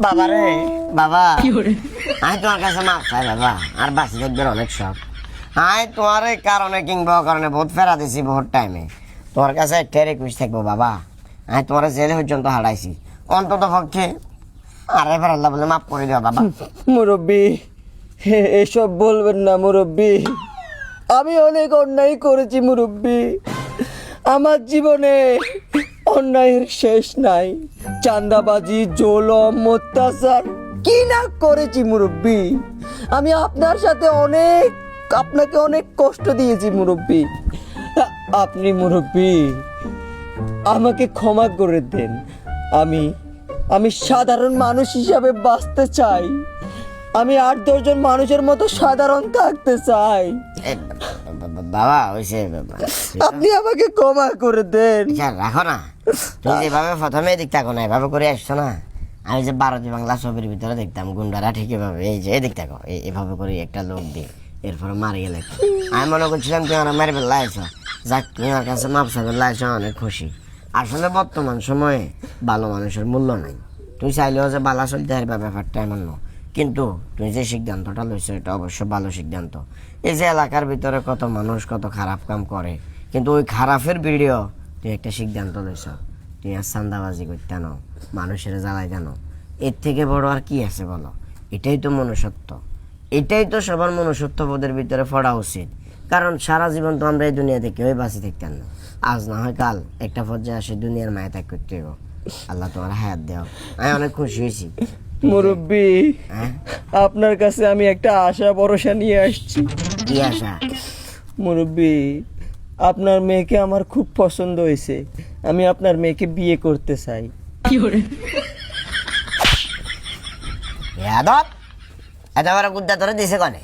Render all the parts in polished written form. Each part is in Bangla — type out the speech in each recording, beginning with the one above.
বাবা রে বাবা, আমি তোমার কাছে মাপ চাই বাবা, আর বাঁচি দেখবার অনেক শখ। আমি তোমার এই কারণে কিংবা কারণে বহুত ফেরা দিছি বহুত টাইমে। তোমার কাছে একটা রিকোয়েস্ট থাকবো বাবা, আমি তোমার জেলে পর্যন্ত হারাইছি, অন্তত পক্ষে আরে ফের আল্লাহ বলে মাফ করে দিও বাবা। মুরব্বী, এসব বলবেন না মুরব্বী, আমি অনেক অন্যায় করেছি মুরব্বী। আমার জীবনে অন্যায়ের শেষ নাই। চাঁদাবাজি, জুলুম, অত্যাচার কি না করেছি মুরব্বী। আমি আপনাকে অনেক কষ্ট দিয়েছি মুরব্বী। আপনি মুরব্বী আমাকে ক্ষমা করে দেন। আমি সাধারণ মানুষ হিসাবে বাঁচতে চাই। আমি 8-10 জন মানুষের মতো সাধারণ থাকতে চাই। বাবা হয়েছে, আপনি আমাকে ক্ষমা করে দেন। রাখো না, তুমি যেভাবে প্রথমে দিক থাকো না, এভাবে করে আসছো না। আমি যে 12টি বাংলা ছবির ভিতরে দেখতাম গুন্ডারা ঠিক এভাবে এই যে দিক থাকো এভাবে করে একটা লোক দিয়ে এরপরে মারি গেলে আমি মনে করছিলাম তুমি আমার মারি ফেলা আছো। যাক, তুমি আমার কাছে মাপ চাবে লাগছো, অনেক খুশি। আসলে বর্তমান সময়ে ভালো মানুষের মূল্য নাই। তুমি চাইলেও যে বালা চলতে পারবা ব্যাপারটা এমন না, কিন্তু তুমি যে সিদ্ধান্তটা লইছো এটা অবশ্য ভালো সিদ্ধান্ত। এই যে এলাকার ভিতরে কত মানুষ কত খারাপ কাম করে, কিন্তু ওই খারাপের ভিডিও তুই একটা সিদ্ধান্ত লইছো, তুই আর চান্দাবাজি করতে নাও, মানুষের জ্বালাই জানো, এর থেকে বড় আর কি আছে বলো? এটাই তো মনুষ্যত্ব, এটাই তো সবার মনুষ্যত্ব বোধের ভিতরে পড়া উচিত। কারণ সারা জীবন তো আমরা এই দুনিয়াতে কেউই বাঁচি থাকতেন না, আজ না হয় কাল একটা পর্যায়ে আসে দুনিয়ার মায়া ত্যাগ করতে হইব। আল্লাহ তোমার হায়াত দেও। আমি অনেক খুশি হয়েছি মুরব্বী, আপনার কাছে আমি একটা আশা ভরসা নিয়ে আসছি। কি আশা? মুরব্বী, আপনার মেয়েকে আমার খুব পছন্দ হয়েছে। আমি আপনার মেয়েকে বিয়ে করতে চাই। ইয়াদব এত বড় গুদ্দা ধরে দিছে কনে?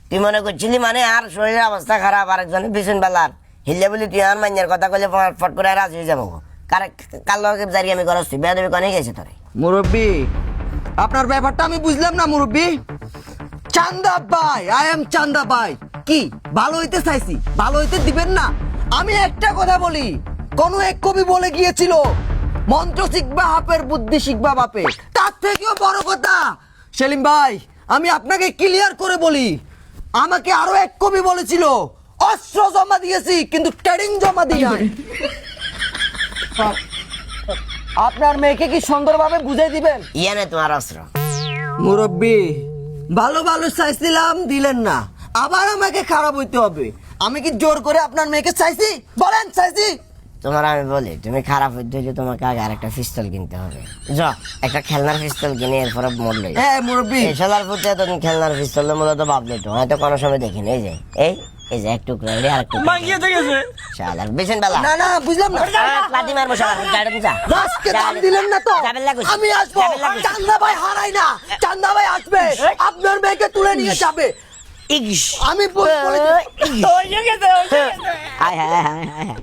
তুই মনে করছিলি মানে আর শরীরের অবস্থা খারাপ, আরেকজনের পিছন বেলার হিললে বলি তুই আর মাইনের কথা কইলে ফট করে রাজি হয়ে যাবো। কাল জারি আমি করস, তুই বেয়াদবি কনে গেছে তোরে? মুরব্বী, আপনার ব্যাপারটা আমি বুঝলাম না মুরব্বী। চান্দা ভাই, আই এম চান্দা ভাই। কি ভালো হইতে চাইছি, ভালো হইতে দিবেন না? আমি একটা কথা বলি, কোন এক কবি বলে গিয়েছিল, মন্ত্র শিখবা হাপের, বুদ্ধি শিখবা বাপে। তার থেকেও বড় কথা সেলিম ভাই, আমি আপনাকে ক্লিয়ার করে বলি, আমাকে আরো এক কবি বলেছিল, অস্ত্র জমা দিয়েছি কিন্তু ট্রেডিং জমা দিই নাই। আপনার মেয়েকে কি সুন্দরভাবে বুঝাই দিবেন? ইয়ানে তোমার অস্ত্র। মুরব্বী, ভালো ভালো চাইছিলাম, দিলেন না, আবার আমাকে খারাপ হইতে হবে? আমি কি জোর করে আপনার মেয়েকে চাইছি? বলেন চাইছি? তোমার আমি বলি, তুমি খারাপ হইতে হইলে তোমাকে আগে আর একটা পিস্তল কিনতে হবে। যা, একটা খেলনার পিস্তল কিনে এরপরে মরলে। হ্যাঁ মুরব্বী, খেলার প্রতি তুমি খেলনার পিস্তল মূলত ভাবলে তো হয়তো কোনো সময় দেখিনি। এই যে এক টুকরা আর একটু শালার বেছেন বেলা। না না বুঝলাম না। লাঠি মারবো শালা, গাড়ি যা। আজকে দাম দিলেন না তো আমি আসবো। চান্দা ভাই হারাই না, চান্দা ভাই আসবে, আপনার মেয়েকে তুলে নিয়ে যাবে। ইস, আমি বলে আয় হায় হায় হায়।